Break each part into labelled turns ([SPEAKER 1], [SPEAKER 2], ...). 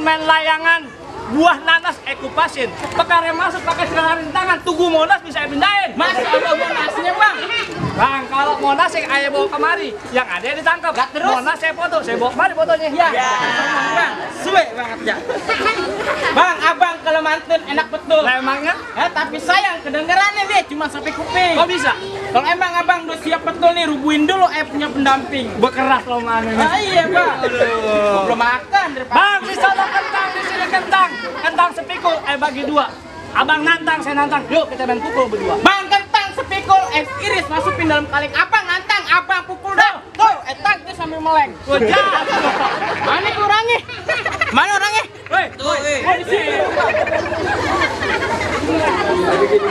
[SPEAKER 1] main layangan buah nanas kupasin. Perkara masuk pakai sirarin tangan, tugu Monas bisa pindahin.
[SPEAKER 2] Mas, ada Monasnya bang.
[SPEAKER 1] Bang, kalau Monas yang ayah bawa kemari, yang ada ditangkap.
[SPEAKER 2] Gak terus?
[SPEAKER 1] Monas saya foto, saya bawa kemari fotonya.
[SPEAKER 2] Ya, bang, suwe banget ya. Bang, abang kalau mantun enak betul.
[SPEAKER 1] Lah emangnya?
[SPEAKER 2] Tapi sayang kedengerannya nih cuma sampai kuping.
[SPEAKER 1] Kok bisa?
[SPEAKER 2] Kalau emang abang udah siap betul nih, rubuhin dulu punya pendamping.
[SPEAKER 1] Bekeras lo mana?
[SPEAKER 2] Iya bang. Belum makan daripada.
[SPEAKER 1] Bang, di sana kentang, di sini kentang. Kentang sepikul, bagi dua. Abang nantang, saya nantang. Yuk kita main pukul berdua.
[SPEAKER 2] Bang, kentang sepikul, iris masukin dalam kaleng. Abang nantang, abang pukul dah. Tuh, tag tuh sambil meleng.
[SPEAKER 1] Wajah.
[SPEAKER 2] Mana orangnya? Mana orangnya?
[SPEAKER 1] Woi,
[SPEAKER 2] Di sini.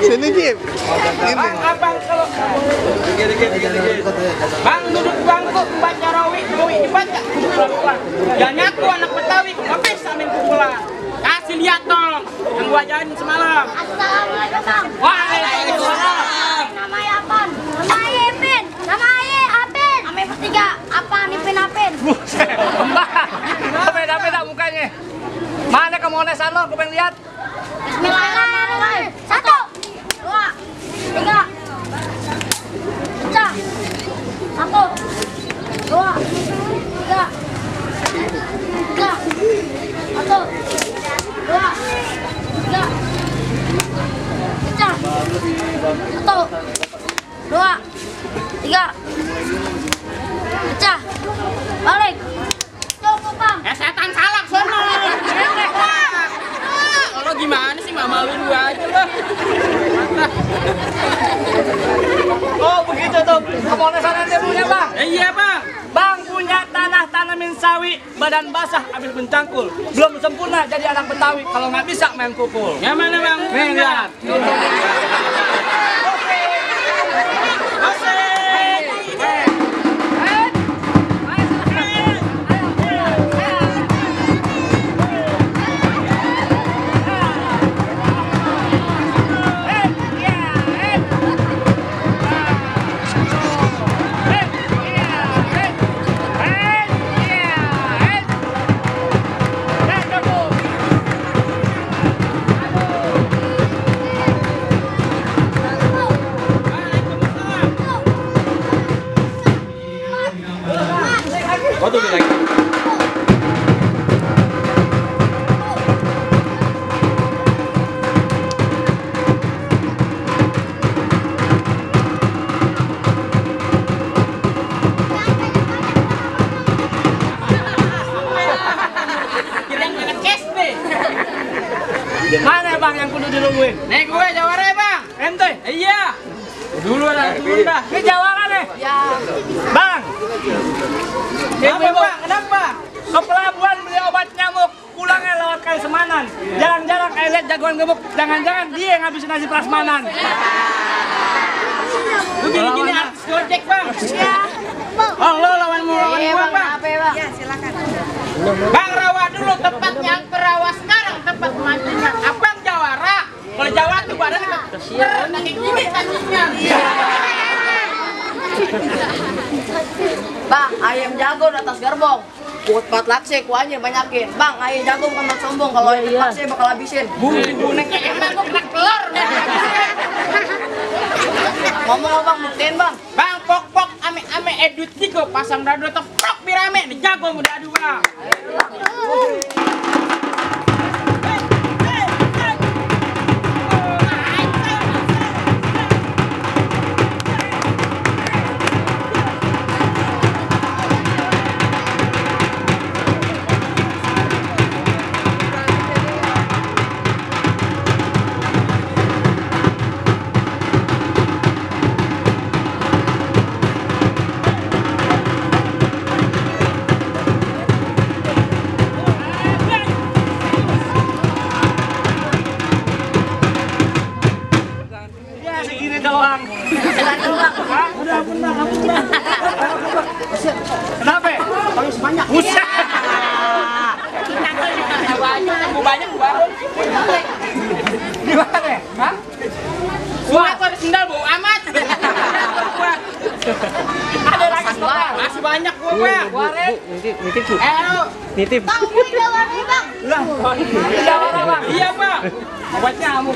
[SPEAKER 3] Sini Jim.
[SPEAKER 2] Bang, abang kalau Bang duduk bangku baca rawi dibaca. Jangan ngaku anak Betawi, nggak bisa main pukulan. Kasih lihat dong, yang gua ajarin semalam.
[SPEAKER 4] Assalamualaikum bang.
[SPEAKER 1] Waalaikumsalam.
[SPEAKER 4] Nama Apaan? Nama Ipin. Nama Apin. Nama bertiga. Apaan Ipin Apin?
[SPEAKER 1] Buset. Beda-beda mukanya. Mana ke Monesan lo? Gue pengen lihat.
[SPEAKER 4] Bismillahirrahmanirrahim. 1, 2, 3. Pecah. 1, 2, 3. Pecah. 1, 2, 3. Pecah. 1, 2, 3. Pecah. Balik. Cukup bang.
[SPEAKER 2] Setan salak sono. Lo gimana sih, nggak maluin gua aja lo.
[SPEAKER 1] Oh begitu tuh. Ke Monesan ente punya bang.
[SPEAKER 2] Iya bang.
[SPEAKER 1] Bang punya tanah tanamin sawi, badan basah habis mencangkul. Belum sempurna jadi anak Betawi kalau nggak bisa main pukul.
[SPEAKER 2] Yang mana bang?
[SPEAKER 1] Nih lihat.
[SPEAKER 2] Foto lagi. Kirain mana cash deh.
[SPEAKER 1] Mana bang yang kudu dilungguin?
[SPEAKER 2] Nih gue jawara ya bang.
[SPEAKER 1] Ente?
[SPEAKER 2] Iya. Dulu ada turun dah.
[SPEAKER 1] Ini jawara nih.
[SPEAKER 4] Ya.
[SPEAKER 1] Bang.
[SPEAKER 2] Kenapa bang? Kenapa?
[SPEAKER 1] Ke pelabuhan beli obat nyamuk, pulangnya lewat Kali Semanan. Jarang-jarang lihat jagoan gemuk, jangan-jangan dia yang ngabisin nasi prasmanan.
[SPEAKER 2] Lu gini-gini artis Gojek bang.
[SPEAKER 4] Ya.
[SPEAKER 2] Oh lo lawan gua bang.
[SPEAKER 4] Apa ya bang?
[SPEAKER 5] Ya, silakan.
[SPEAKER 2] Bang rawa dulu tempatnya angker rawa sekarang tempat pemancingan. Abang jawara. Kalau Jawa tuh badannya kesian kayak gini kakinya.
[SPEAKER 5] Bang, ayam jago di atas gerbong. Kuat lakse, kuahnya banyakin. Bang, ayam jago bukan buat sombong. Kalau ayam lakse bakal habisin.
[SPEAKER 2] Buneknya emang gua kena telur deh.
[SPEAKER 5] Ngomong bang, buktiin bang.
[SPEAKER 2] Bang, pok-pok ame edut tiga pasang dadu teprok birame dijago muda adu bang.
[SPEAKER 1] Ya segini doang. Hah? Kenapa?
[SPEAKER 5] Paling banyak.
[SPEAKER 1] Buset.
[SPEAKER 2] Banyak baru.
[SPEAKER 1] Gimana? Hah?
[SPEAKER 2] Wah, tuh ada sendal bau amat.
[SPEAKER 1] Ada lagi sekolah.
[SPEAKER 2] Masih banyak gua bang.
[SPEAKER 1] Waret.
[SPEAKER 2] Lu.
[SPEAKER 4] Bang, gue jawara bang.
[SPEAKER 1] Lah, Iya bang.
[SPEAKER 2] Iya bang.
[SPEAKER 1] Obat nyamuk.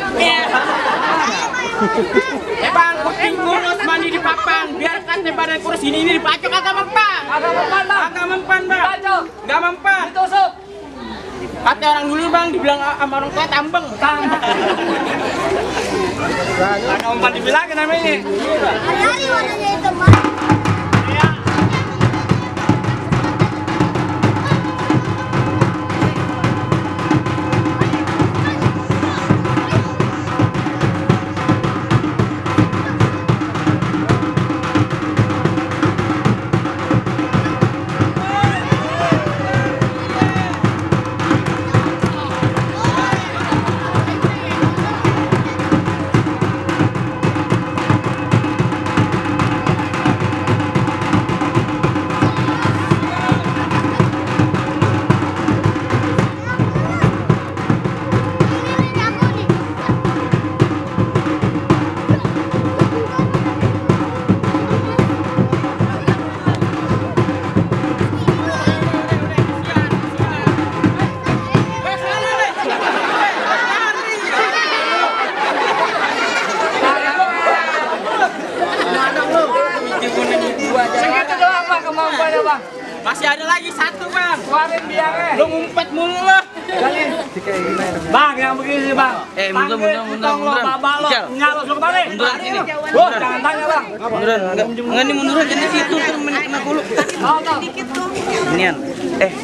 [SPEAKER 2] Bang, kucing kurus mandi di papan. Biar kata badan kurus ini dipacok agak mempan.
[SPEAKER 1] Agak mempan bang.
[SPEAKER 2] Agak mempan bang.
[SPEAKER 1] Dipacok.
[SPEAKER 2] Gak mempan.
[SPEAKER 1] Ditusuk.
[SPEAKER 2] Kata orang dulu bang, dibilang sama orang tua tambeng.
[SPEAKER 1] Agak mempan dibilangin namanya.
[SPEAKER 4] Hari-hari warnanya hitam, Bang.
[SPEAKER 1] Segitu doang bang kemampuannya bang.
[SPEAKER 2] Masih ada lagi satu bang.
[SPEAKER 1] Keluarin biangnya.
[SPEAKER 2] Lu ngumpet mulu lo.
[SPEAKER 1] Bang yang begini bang.
[SPEAKER 6] Mundur.
[SPEAKER 1] Bapak lo nyalok lu kemana?
[SPEAKER 6] Munduran sini.
[SPEAKER 1] Jangan tanya bang.
[SPEAKER 6] Munduran, enggak nih munduran jadi situ kan kena kulit. Inian.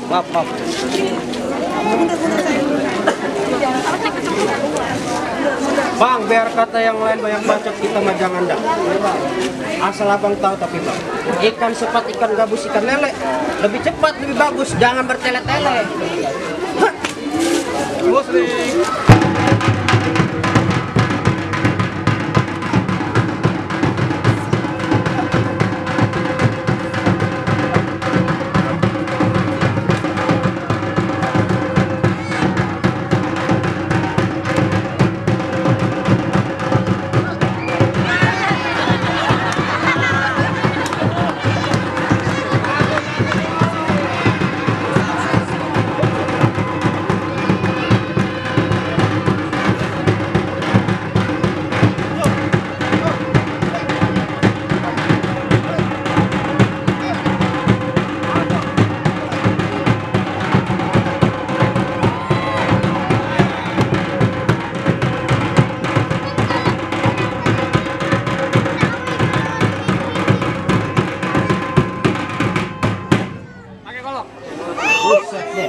[SPEAKER 6] Maaf.
[SPEAKER 3] Bang, biar kata yang lain banyak bacot, kita mah jangan dah. Asal abang tahu tapi bang, ikan cepat, ikan gabus, ikan lele lebih cepat, lebih bagus. Jangan bertele-tele.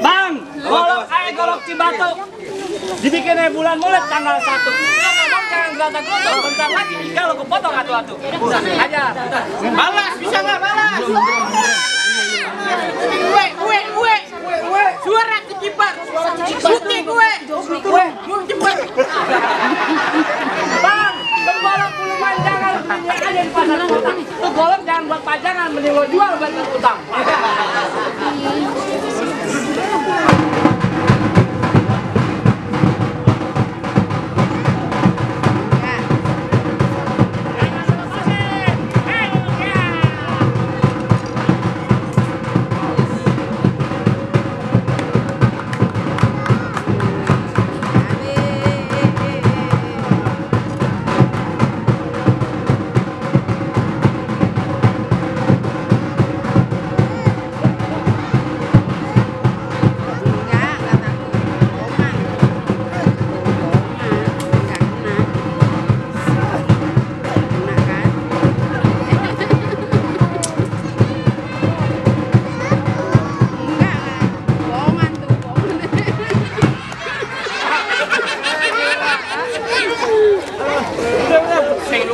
[SPEAKER 1] Bang, golok Cibatu dibikin bulan Maret tanggal 1. Jangan gerata-gerata, bentar lagi ikan lo kepotong atu-atu. Aja.
[SPEAKER 2] Balas, bisa nggak balas? Gue. Suara kekibar. Putih gue. Kekibar.
[SPEAKER 1] Bang, golok puluhan jangan punya aja di pasar kota. Tuh golok jangan buat pajangan, mending lo jual buat utang.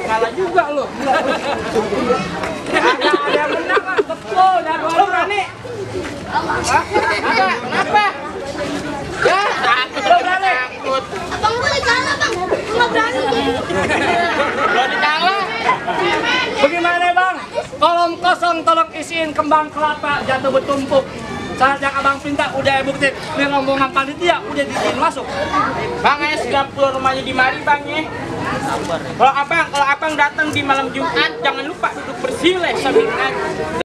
[SPEAKER 2] Kalah juga lo.
[SPEAKER 1] Ada yang menang kan, betul.
[SPEAKER 2] Lo berani? Kenapa? Ya,
[SPEAKER 1] Lo berani?
[SPEAKER 4] Bang boleh kalah bang, nggak berani.
[SPEAKER 2] lo dikalah.
[SPEAKER 1] Bagaimana bang? Kolom kosong tolong isiin kembang kelapa jatuh bertumpuk. Saat yang abang pinta udah bukti, ini rombongan panitia udah diizin masuk.
[SPEAKER 2] Bang, sudah pulang rumahnya di mari bang ya. Kalau abang datang di malam Jumat jangan lupa duduk bersih sambil ngaji.